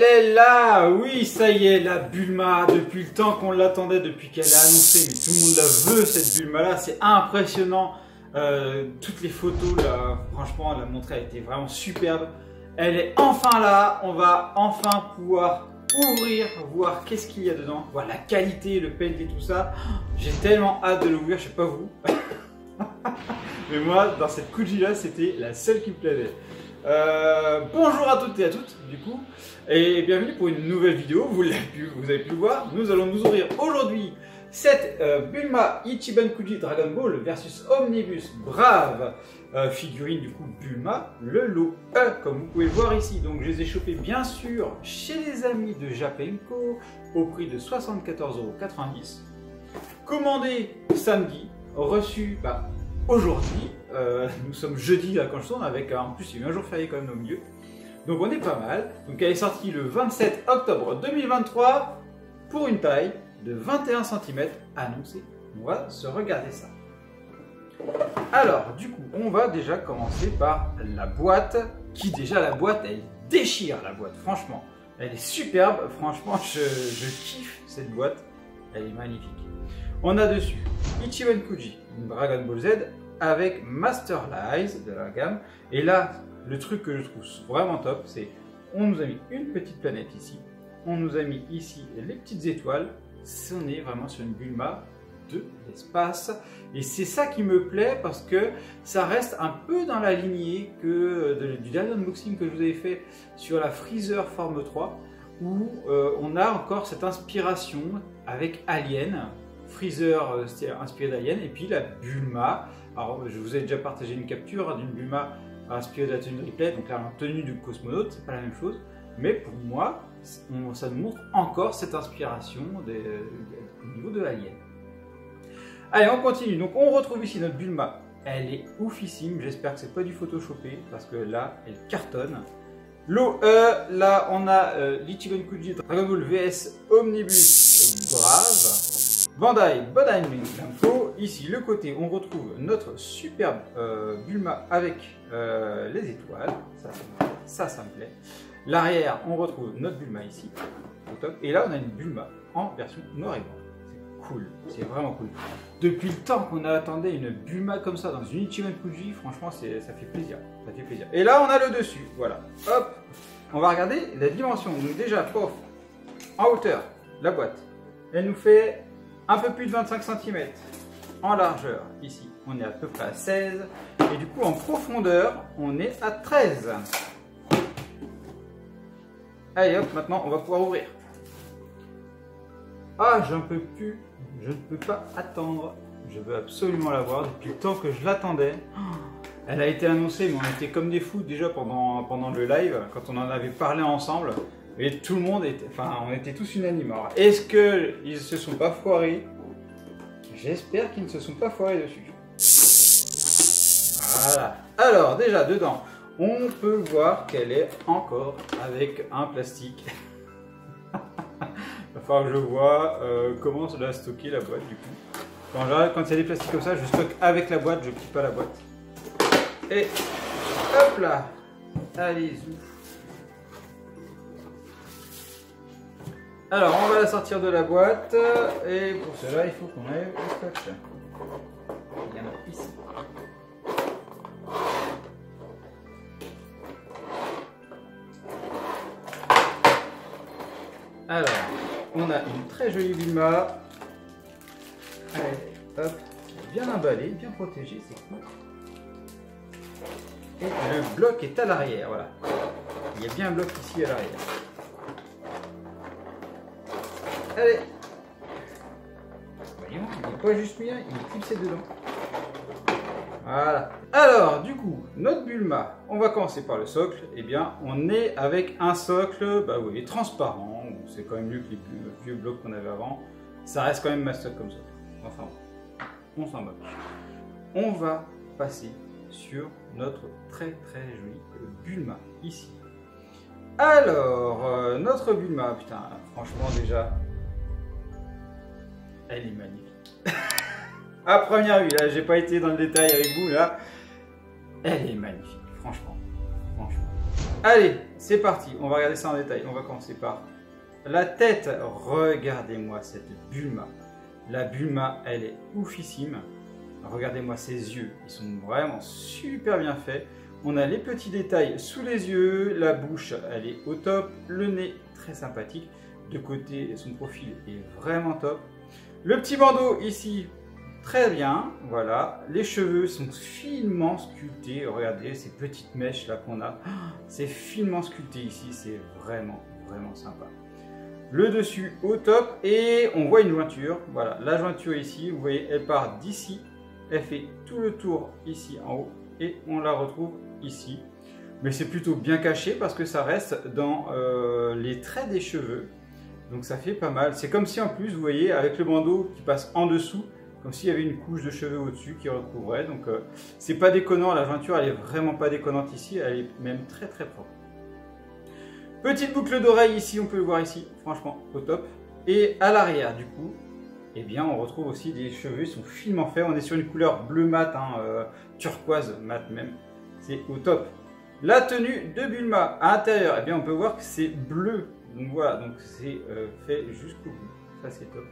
Elle est là, oui, ça y est, la Bulma, depuis le temps qu'on l'attendait, depuis qu'elle est annoncée, mais tout le monde la veut, cette Bulma-là, c'est impressionnant. Toutes les photos, là, franchement, la montrée a été vraiment superbe. Elle est enfin là, on va enfin pouvoir ouvrir, voir qu'est-ce qu'il y a dedans, voir la qualité, le paint et tout ça. J'ai tellement hâte de l'ouvrir, je sais pas vous. Mais moi, dans cette Kuji-là, c'était la seule qui me plaisait. Bonjour à toutes et à toutes, du coup, et bienvenue pour une nouvelle vidéo. Vous avez pu le voir, nous allons nous ouvrir aujourd'hui cette Bulma Ichiban Kuji Dragon Ball versus Omnibus Brave figurine du coup Bulma, le lot E, comme vous pouvez le voir ici. Donc je les ai chopés bien sûr chez les amis de Japenko au prix de 74,90 €. Commandé samedi, reçu aujourd'hui. Nous sommes jeudi là quand je tourne, avec en plus il y a eu un jour férié quand même au milieu. Donc on est pas mal. Donc elle est sortie le 27 octobre 2023 pour une taille de 21 cm annoncée. On va se regarder ça. Alors du coup on va déjà commencer par la boîte, qui déjà la boîte elle déchire, la boîte franchement. Elle est superbe, franchement je kiffe cette boîte, elle est magnifique. On a dessus Ichiban Kuji Dragon Ball Z avec Master Lies de la gamme. Et là, le truc que je trouve vraiment top, c'est on nous a mis une petite planète ici, on nous a mis ici les petites étoiles. On est vraiment sur une Bulma de l'espace. Et c'est ça qui me plaît parce que ça reste un peu dans la lignée du dernier unboxing que je vous avais fait sur la Freezer Forme 3, où on a encore cette inspiration avec Alien. Freezer c'était inspiré d'Alien, et puis la Bulma. Alors je vous ai déjà partagé une capture d'une Bulma inspirée de la tenue de Ripley, donc là en tenue du cosmonaute, c'est pas la même chose, mais pour moi ça nous montre encore cette inspiration au niveau de Alien. Allez, on continue. Donc on retrouve ici notre Bulma, elle est oufissime, j'espère que c'est pas du photoshopé parce que là elle cartonne. L'OE, là on a l'Ichiban Kuji Dragon Ball VS Omnibus Brave. Bandai Namco. Ici, le côté, on retrouve notre superbe Bulma avec les étoiles. Ça me plaît. L'arrière, on retrouve notre Bulma ici, au top. Et là, on a une Bulma en version noir et blanc. C'est cool, c'est vraiment cool. Depuis le temps qu'on attendait une Bulma comme ça dans une Ichiban Kuji, franchement, ça fait plaisir. Ça fait plaisir. Et là, on a le dessus. Voilà. Hop. On va regarder la dimension. Donc déjà, pof, en hauteur, la boîte, elle nous fait un peu plus de 25 cm. En largeur, ici, on est à peu près à 16. Et du coup, en profondeur, on est à 13. Allez, hop, maintenant, on va pouvoir ouvrir. Ah, j'en peux plus. Je ne peux pas attendre. Je veux absolument la voir depuis le temps que je l'attendais. Elle a été annoncée, mais on était comme des fous déjà pendant le live, quand on en avait parlé ensemble. Et tout le monde était, on était tous unanimes. Alors, est-ce qu'ils se sont pas foirés? J'espère qu'ils ne se sont pas foirés dessus. Voilà. Alors, déjà, dedans, on peut voir qu'elle est encore avec un plastique. Il va falloir que je vois comment la stocker, la boîte, du coup. Quand il y a des plastiques comme ça, je stocke avec la boîte, je ne quitte pas la boîte. Et hop là. Allez, zouf. Alors, on va la sortir de la boîte, et pour cela, il faut qu'on aille au scotch. Il y en a ici. Alors, on a une très jolie Bulma. Allez, hop, bien emballé, bien protégé, c'est cool. Et le bloc est à l'arrière, voilà. Il y a bien un bloc ici à l'arrière. Allez, voyons, il n'est pas juste bien, il est clipsé dedans. Voilà. Alors, du coup, notre Bulma, on va commencer par le socle. Eh bien, on est avec un socle, oui, transparent. C'est quand même mieux que les vieux blocs qu'on avait avant. Ça reste quand même mastoc comme socle. Enfin, on s'en moque. On va passer sur notre très jolie Bulma ici. Alors, notre Bulma, putain, franchement déjà, elle est magnifique. À première vue, là, j'ai pas été dans le détail avec vous, là. Elle est magnifique, franchement. Allez, c'est parti, on va regarder ça en détail. On va commencer par la tête. Regardez-moi cette Bulma. La Bulma, elle est oufissime. Regardez-moi ses yeux, ils sont vraiment super bien faits. On a les petits détails sous les yeux, la bouche, elle est au top, le nez, très sympathique. De côté, son profil est vraiment top. Le petit bandeau ici, très bien, voilà. Les cheveux sont finement sculptés. Regardez ces petites mèches là qu'on a. C'est finement sculpté ici, c'est vraiment, vraiment sympa. Le dessus au top et on voit une jointure. Voilà, la jointure ici, vous voyez, elle part d'ici. Elle fait tout le tour ici en haut et on la retrouve ici. Mais c'est plutôt bien caché parce que ça reste dans les traits des cheveux. Donc ça fait pas mal. C'est comme si en plus, vous voyez, avec le bandeau qui passe en dessous, comme s'il y avait une couche de cheveux au-dessus qui recouvrait. Donc c'est pas déconnant, la jointure elle est vraiment pas déconnante ici, elle est même très très propre. Petite boucle d'oreille ici, on peut le voir ici, franchement au top. Et à l'arrière du coup, eh bien on retrouve aussi des cheveux, ils sont finement faits. On est sur une couleur bleu mat, hein, turquoise mat même, c'est au top. La tenue de Bulma à l'intérieur, eh bien on peut voir que c'est bleu. Donc voilà, donc c'est fait jusqu'au bout, ça c'est top.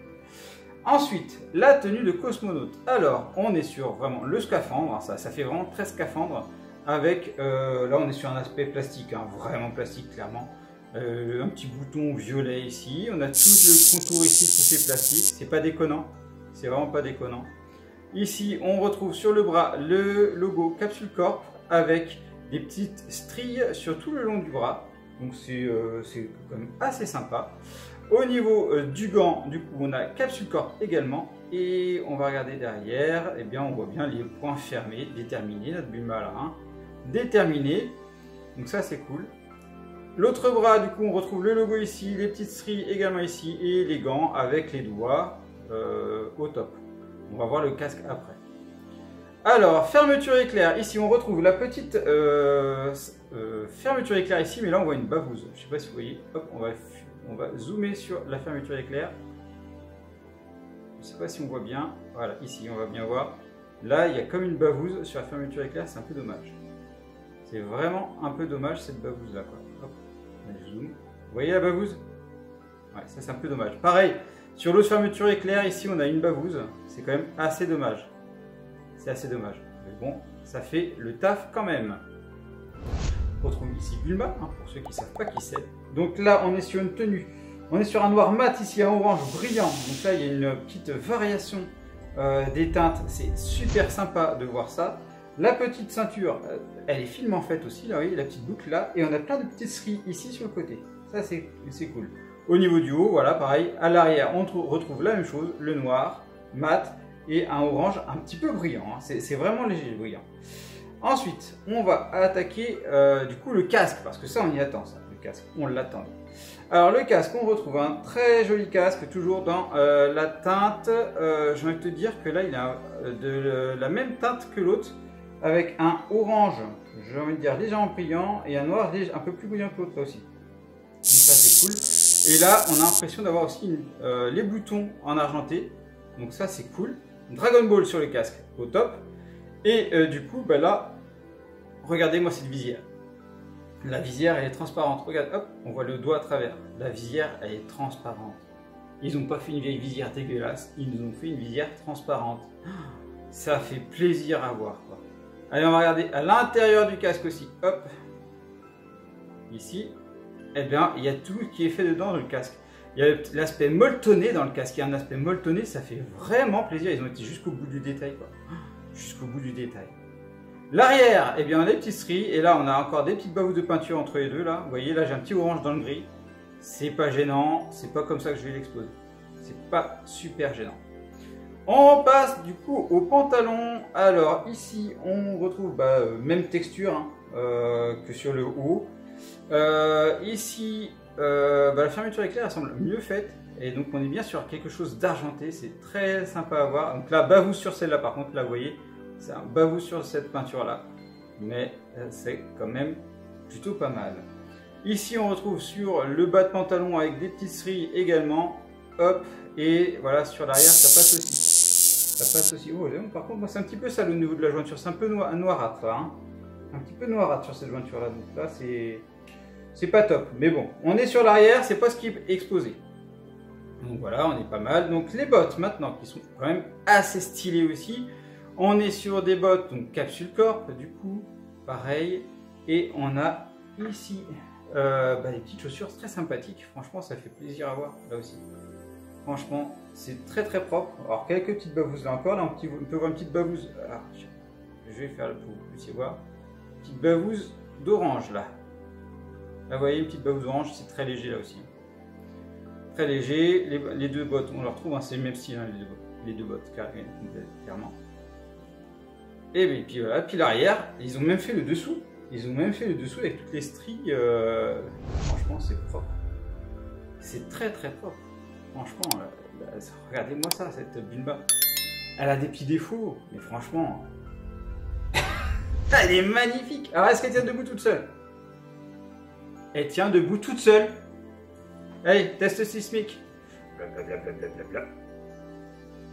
Ensuite, la tenue de cosmonaute. Alors, on est sur vraiment le scaphandre, ça fait vraiment très scaphandre, avec, là on est sur un aspect plastique, hein, vraiment plastique clairement. Un petit bouton violet ici, on a tout le contour ici qui fait plastique, c'est pas déconnant, c'est vraiment pas déconnant. Ici, on retrouve sur le bras le logo Capsule Corp avec des petites stries sur tout le long du bras, donc c'est quand même assez sympa. Au niveau du gant, du coup, on a Capsule Corp également. Et on va regarder derrière, et bien on voit bien les points fermés, déterminés, notre Bulma là, hein, déterminé. Donc ça c'est cool. L'autre bras, du coup, on retrouve le logo ici, les petites stries également ici, et les gants avec les doigts au top. On va voir le casque après. Alors, fermeture éclair, ici on retrouve la petite fermeture éclair ici, mais là on voit une bavouse. Je ne sais pas si vous voyez, hop, on va zoomer sur la fermeture éclair. Je ne sais pas si on voit bien. Voilà, ici on va bien voir. Là, il y a comme une bavouse sur la fermeture éclair, c'est un peu dommage. C'est vraiment un peu dommage cette bavouse là, quoi. Hop, on zoom. Vous voyez la bavouse? Ouais, ça c'est un peu dommage. Pareil, sur l'autre fermeture éclair, ici on a une bavouse. C'est quand même assez dommage. C'est assez dommage. Mais bon, ça fait le taf quand même. On retrouve ici Bulma, hein, pour ceux qui ne savent pas qui c'est. Donc là, on est sur une tenue. On est sur un noir mat ici, un orange brillant. Donc là, il y a une petite variation des teintes. C'est super sympa de voir ça. La petite ceinture, elle est finement faite aussi. Là, vous voyez, la petite boucle là. Et on a plein de petites stries ici sur le côté. Ça, c'est cool. Au niveau du haut, voilà, pareil. À l'arrière, on retrouve la même chose. Le noir, mat et un orange un petit peu brillant. Hein. C'est vraiment léger, brillant. Ensuite, on va attaquer du coup le casque, parce que ça on y attend, ça, le casque, on l'attendait. Alors le casque, on retrouve un très joli casque, toujours dans la teinte, j'ai envie de te dire que là il a de la même teinte que l'autre, avec un orange, j'ai envie de dire légèrement brillant, et un noir un peu plus brillant que l'autre là aussi. Donc ça c'est cool. Et là on a l'impression d'avoir aussi les boutons en argenté, donc ça c'est cool. Dragon Ball sur le casque, au top. Et du coup, bah là, regardez-moi cette visière. La visière, elle est transparente. Regarde, hop, on voit le doigt à travers. La visière, elle est transparente. Ils n'ont pas fait une vieille visière dégueulasse, ils nous ont fait une visière transparente. Ça fait plaisir à voir, quoi. Allez, on va regarder à l'intérieur du casque aussi. Hop. Ici, eh bien, il y a tout qui est fait dedans dans le casque. Il y a l'aspect molletonné dans le casque. Il y a un aspect molletonné, ça fait vraiment plaisir. Ils ont été jusqu'au bout du détail, quoi. Jusqu'au bout du détail. L'arrière, eh bien, on a des petites stries. Et là, on a encore des petites bavous de peinture entre les deux. Là, vous voyez, là, j'ai un petit orange dans le gris. C'est pas gênant. C'est pas comme ça que je vais l'exposer. C'est pas super gênant. On passe du coup au pantalon. Alors, ici, on retrouve même texture hein, que sur le haut. Ici, la fermeture éclair elle semble mieux faite. Et donc, on est bien sur quelque chose d'argenté. C'est très sympa à voir. Donc là, bavou sur celle-là, par contre, là, vous voyez. C'est un bavou sur cette peinture-là, mais c'est quand même plutôt pas mal. Ici, on retrouve sur le bas de pantalon avec des petites stries également. Hop, et voilà, sur l'arrière, ça passe aussi. Ça passe aussi. Oh, par contre, moi, c'est un petit peu sale au niveau de la jointure. C'est un peu noirâtre, là. Hein. Un petit peu noirâtre sur cette jointure-là. Donc là, c'est pas top. Mais bon, on est sur l'arrière, c'est pas ce qui est exposé. Donc voilà, on est pas mal. Donc les bottes maintenant, qui sont quand même assez stylées aussi. On est sur des bottes, donc capsule corp, du coup, pareil. Et on a ici des petites chaussures très sympathiques. Franchement, ça fait plaisir à voir, là aussi. Franchement, c'est très très propre. Alors, quelques petites bavouses là encore. Là, on peut voir une petite bavouse. Alors, je vais faire pour que vous puissiez voir. Petite bavouse d'orange là. Là, vous voyez, une petite bavouse orange, c'est très léger là aussi. Très léger. Les deux bottes, on les retrouve, hein, c'est le même style, hein, les deux bottes, clairement. Et puis voilà, puis l'arrière, ils ont même fait le dessous. Ils ont même fait le dessous avec toutes les stries. Franchement, c'est propre. C'est très très propre. Franchement, regardez-moi ça, cette Bulma. Elle a des petits défauts, mais franchement, elle est magnifique. Alors, est-ce qu'elle tient debout toute seule? Elle tient debout toute seule. Allez, test sismique. Blablabla.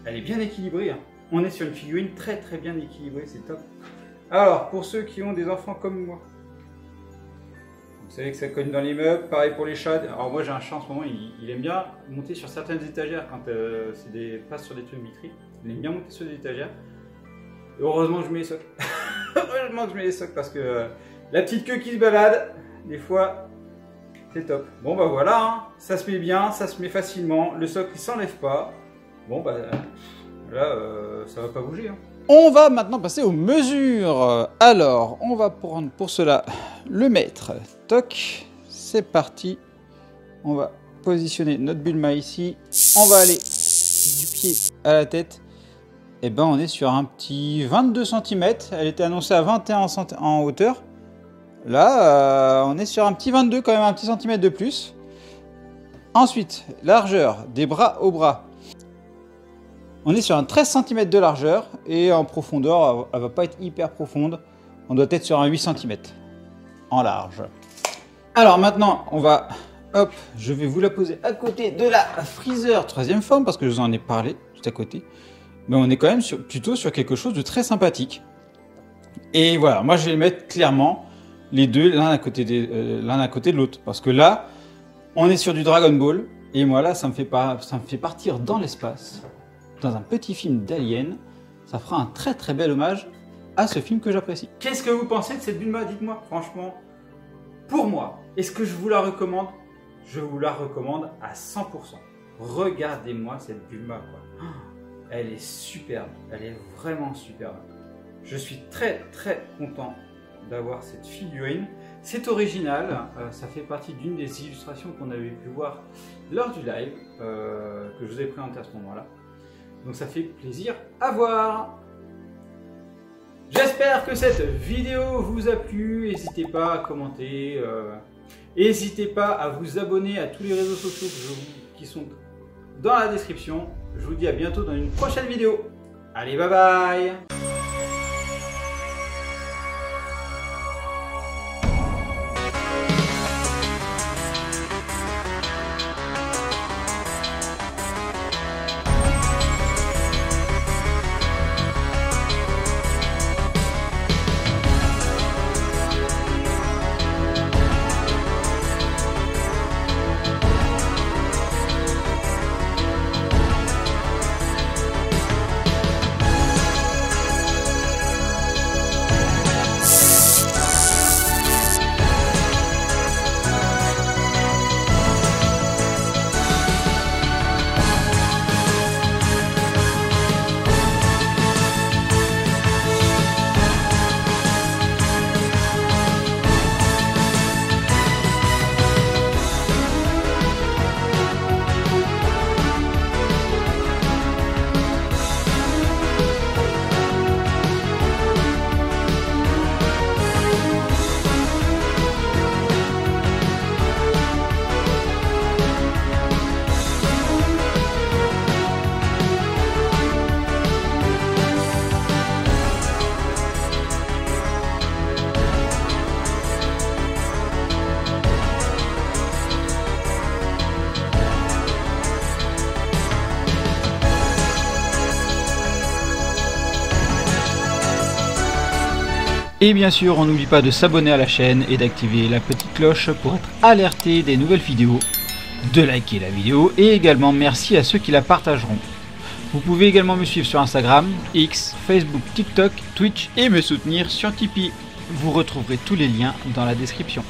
Elle est bien équilibrée. Hein. On est sur une figurine très très bien équilibrée, c'est top. Alors, pour ceux qui ont des enfants comme moi, vous savez que ça cogne dans les meubles, pareil pour les chats. Alors moi j'ai un chat en ce moment, il aime bien monter sur certaines étagères quand c'est passe sur des trucs vitrés. Il aime bien monter sur des étagères. Et heureusement que je mets les socs. Heureusement que je mets les socs parce que la petite queue qui se balade, des fois, c'est top. Bon bah voilà, hein, ça se met bien, ça se met facilement, le socle il s'enlève pas. Bon bah là, ça va pas bouger. Hein. On va maintenant passer aux mesures. Alors, on va prendre pour cela le mètre. Toc, c'est parti. On va positionner notre Bulma ici. On va aller du pied à la tête. Et ben, on est sur un petit 22 cm. Elle était annoncée à 21 cm en hauteur. Là, on est sur un petit 22, quand même un petit centimètre de plus. Ensuite, largeur des bras au bras. On est sur un 13 cm de largeur et en profondeur, elle ne va pas être hyper profonde. On doit être sur un 8 cm en large. Alors maintenant, on va, hop, je vais vous la poser à côté de la Freezer 3e forme parce que je vous en ai parlé tout à côté. Mais on est quand même plutôt sur quelque chose de très sympathique. Et voilà, moi je vais mettre clairement les deux l'un à côté de l'autre parce que là, on est sur du Dragon Ball et moi là, ça me fait partir dans l'espace. Dans un petit film d'Alien, ça fera un très très bel hommage à ce film que j'apprécie. Qu'est-ce que vous pensez de cette Bulma? Dites-moi, franchement, pour moi, est-ce que je vous la recommande? Je vous la recommande à 100%. Regardez-moi cette Bulma, quoi. Elle est superbe, elle est vraiment superbe. Je suis très très content d'avoir cette figurine. C'est original, ça fait partie d'une des illustrations qu'on avait pu voir lors du live, que je vous ai présenté à ce moment-là. Donc ça fait plaisir à voir. J'espère que cette vidéo vous a plu. N'hésitez pas à commenter. N'hésitez pas à vous abonner à tous les réseaux sociaux qui sont dans la description. Je vous dis à bientôt dans une prochaine vidéo. Allez, bye bye. Et bien sûr, on n'oublie pas de s'abonner à la chaîne et d'activer la petite cloche pour être alerté des nouvelles vidéos, de liker la vidéo et également merci à ceux qui la partageront. Vous pouvez également me suivre sur Instagram, X, Facebook, TikTok, Twitch et me soutenir sur Tipeee. Vous retrouverez tous les liens dans la description.